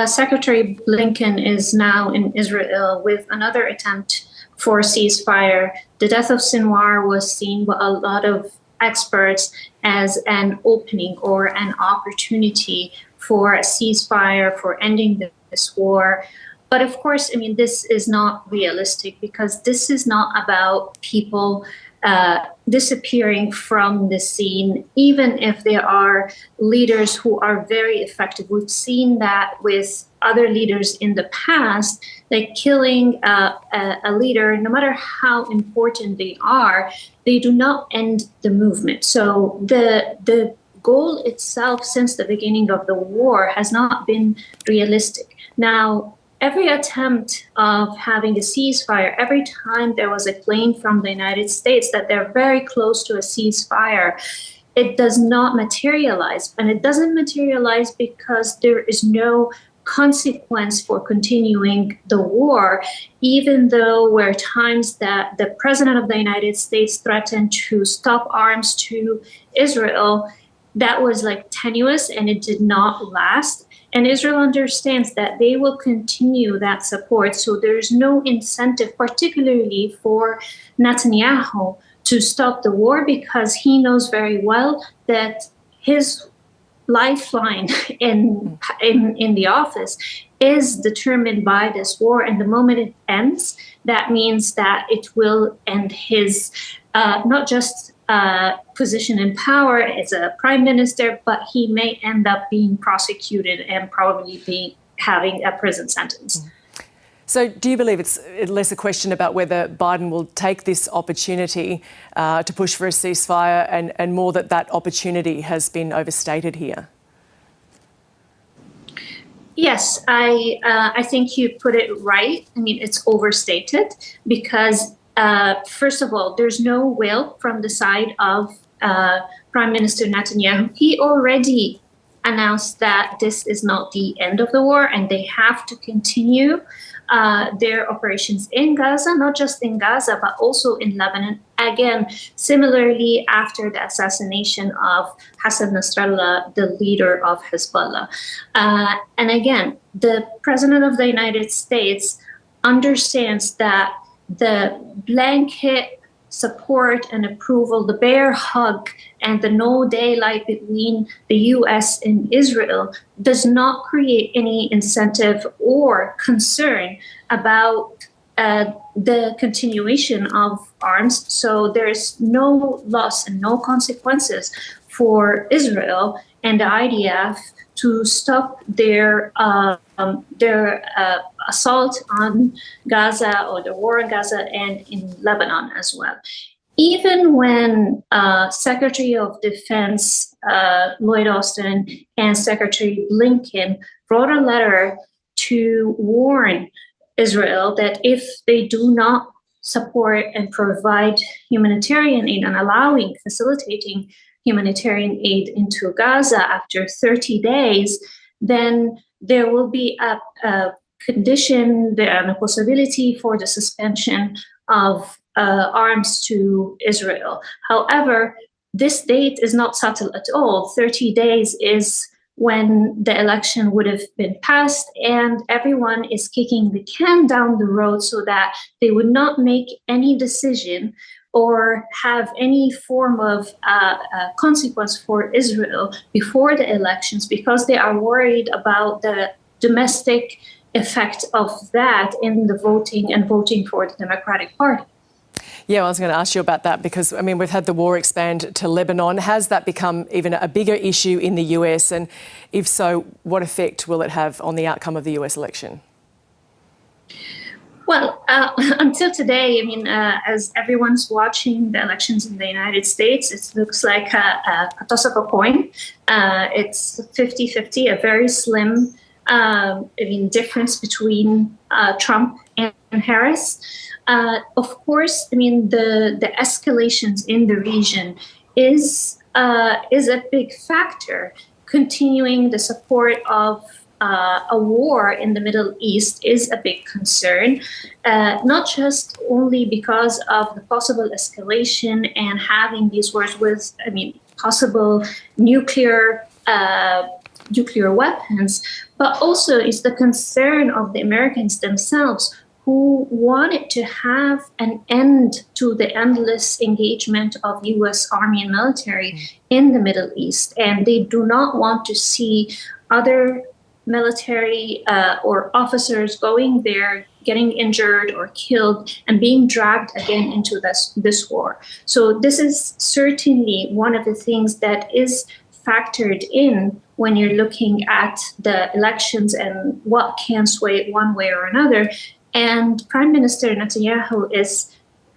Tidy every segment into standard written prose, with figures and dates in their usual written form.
Secretary Blinken is now in Israel with another attempt for ceasefire. The death of Sinwar was seen by a lot of experts as an opening or an opportunity for a ceasefire, for ending this war. But of course, I mean, this is not realistic because this is not about people disappearing from the scene, even if there are leaders who are very effective. We've seen that with other leaders in the past, like killing a leader, no matter how important they are, they do not end the movement. So the goal itself since the beginning of the war has not been realistic. Now, every attempt of having a ceasefire, every time there was a claim from the United States that they're very close to a ceasefire, it does not materialize. And it doesn't materialize because there is no consequence for continuing the war, even though there were times that the President of the United States threatened to stop arms to Israel. That was like tenuous and it did not last. And Israel understands that they will continue that support. So there's no incentive, particularly for Netanyahu, to stop the war because he knows very well that his lifeline in the office is determined by this war. And the moment it ends, that means that it will end his not just position in power as a prime minister, but he may end up being prosecuted and probably having a prison sentence. So do you believe it's less a question about whether Biden will take this opportunity to push for a ceasefire and more that opportunity has been overstated here? Yes, I think you put it right. I mean, it's overstated because first of all, there's no will from the side of Prime Minister Netanyahu. He already announced that this is not the end of the war and they have to continue their operations in Gaza, not just in Gaza, but also in Lebanon. Again, similarly, after the assassination of Hassan Nasrallah, the leader of Hezbollah. And again, the President of the United States understands that the blanket support and approval, the bear hug, and the no daylight between the U.S. and Israel does not create any incentive or concern about the continuation of arms. So there's no loss and no consequences for Israel and the IDF to stop their assault on Gaza or the war in Gaza and in Lebanon as well. Even when Secretary of Defense Lloyd Austin and Secretary Blinken wrote a letter to warn Israel that if they do not support and provide humanitarian aid and facilitating humanitarian aid into Gaza after 30 days, then there will be a condition and a possibility for the suspension of arms to Israel. However, this date is not settled at all. 30 days is when the election would have been passed, and everyone is kicking the can down the road so that they would not make any decision or have any form of consequence for Israel before the elections because they are worried about the domestic effect of that in the voting and voting for the Democratic Party. Yeah, I was going to ask you about that because, I mean, we've had the war expand to Lebanon. Has that become even a bigger issue in the US? And if so, what effect will it have on the outcome of the US election? Well, until today, I mean, as everyone's watching the elections in the United States, it looks like a toss of a coin. It's 50-50, a very slim difference between Trump and Harris. Of course, I mean, the escalations in the region is a big factor. Continuing the support of a war in the Middle East is a big concern, not just only because of the possible escalation and having these wars with, possible nuclear nuclear weapons, but also it's the concern of the Americans themselves, who wanted to have an end to the endless engagement of U.S. Army and military in the Middle East. And they do not want to see other military or officers going there, getting injured or killed, and being dragged again into this war. So this is certainly one of the things that is factored in when you're looking at the elections and what can sway one way or another. And Prime Minister Netanyahu is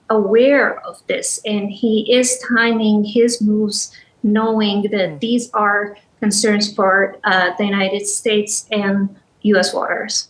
aware of this, and he is timing his moves knowing that these are concerns for the United States and U.S. waters.